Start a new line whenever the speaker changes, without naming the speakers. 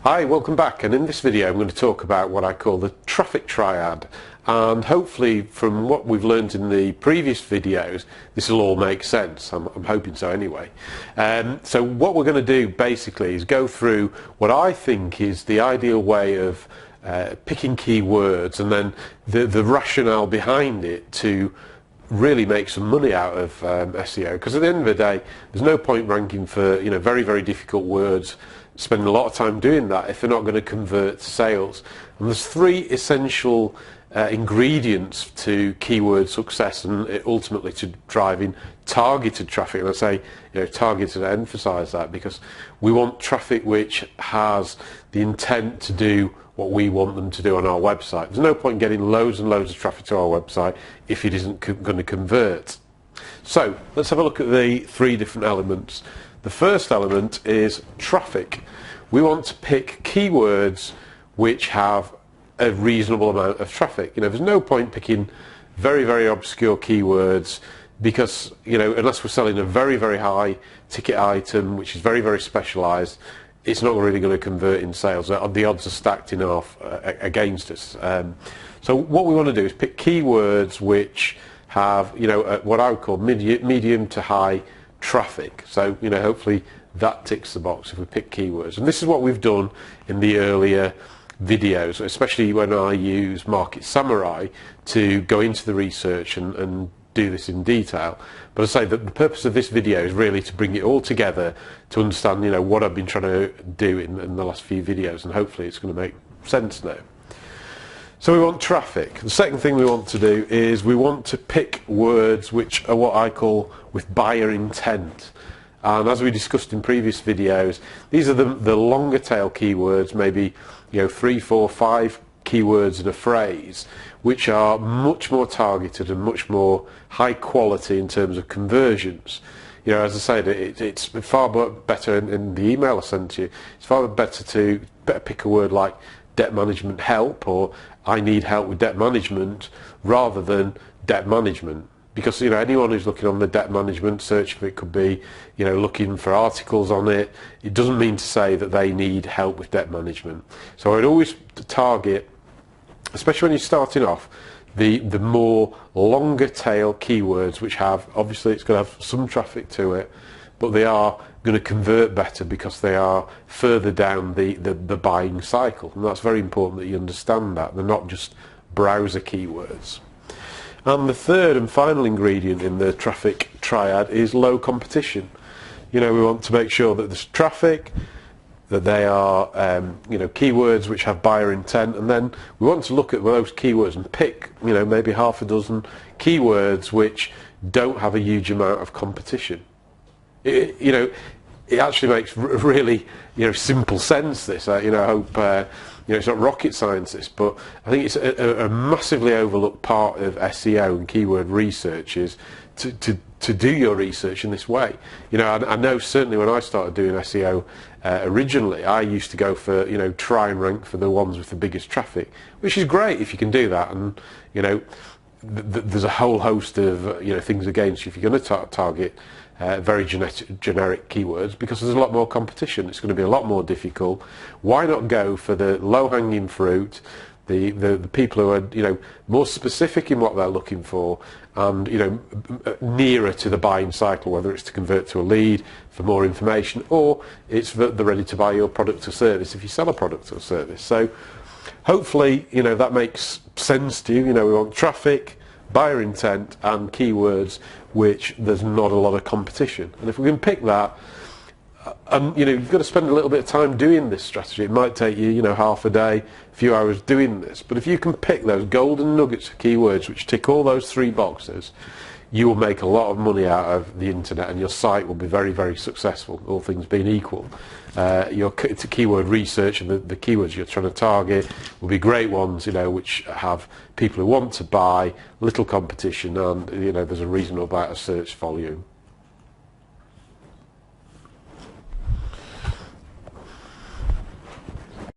Hi, welcome back, and in this video I'm going to talk about what I call the traffic triad, and hopefully from what we've learned in the previous videos this will all make sense. I'm hoping so anyway. So what we're going to do basically is go through what I think is the ideal way of picking keywords and then the rationale behind it to really make some money out of SEO, because at the end of the day there's no point ranking for very, very difficult words, spending a lot of time doing that if they're not going to convert to sales. And there's three essential ingredients to keyword success and ultimately to driving targeted traffic. And I say targeted, I emphasize that because we want traffic which has the intent to do what we want them to do on our website. There's no point getting loads and loads of traffic to our website if it isn't going to convert. So let's have a look at the three different elements. The first element is traffic. We want to pick keywords which have a reasonable amount of traffic. There's no point picking very, very obscure keywords because unless we're selling a very, very high ticket item which is very, very specialized, it's not really going to convert in sales. The odds are stacked enough against us. So what we want to do is pick keywords which have what I would call medium to high traffic. So hopefully that ticks the box if we pick keywords. And this is what we've done in the earlier videos, especially when I use Market Samurai to go into the research and do this in detail. But I say that the purpose of this video is really to bring it all together to understand what I've been trying to do in the last few videos, and hopefully it's going to make sense now. So we want traffic. The second thing we want to do is we want to pick words which are what I call with buyer intent. And as we discussed in previous videos, these are the longer tail keywords, maybe 3, 4, 5 keywords in a phrase, which are much more targeted and much more high quality in terms of conversions. As I said, it's far better in the email I sent you. It's far better to pick a word like debt management help or I need help with debt management rather than debt management. Because anyone who's looking on the debt management search for it could be looking for articles on it. It doesn't mean to say that they need help with debt management. So I'd always target, especially when you're starting off, the more longer tail keywords which have, obviously it's going to have some traffic to it, but they are going to convert better because they are further down the buying cycle. And that's very important that you understand that. They're not just browser keywords. And the third and final ingredient in the traffic triad is low competition. We want to make sure that there's traffic, that they are keywords which have buyer intent, and then we want to look at those keywords and pick maybe half a dozen keywords which don't have a huge amount of competition. It actually makes really simple sense, this. I hope it's not rocket science, this, but I think it's a massively overlooked part of SEO and keyword research is to do your research in this way. I know certainly when I started doing SEO originally, I used to go for try and rank for the ones with the biggest traffic, which is great if you can do that. And there's a whole host of things against you if you're going to target very generic keywords, because there's a lot more competition. It's going to be a lot more difficult. Why not go for the low-hanging fruit, the people who are more specific in what they're looking for, and nearer to the buying cycle, whether it's to convert to a lead for more information or it's that they're ready to buy your product or service if you sell a product or service. So hopefully that makes sense to you. We want traffic, buyer intent and keywords which there's not a lot of competition. And if we can pick that, and you've got to spend a little bit of time doing this strategy. It might take you half a day, a few hours doing this, but if you can pick those golden nuggets of keywords which tick all those three boxes, you will make a lot of money out of the internet and your site will be very, very successful, all things being equal. Your keyword research and the keywords you're trying to target will be great ones which have people who want to buy, little competition, and there's a reasonable amount of search volume.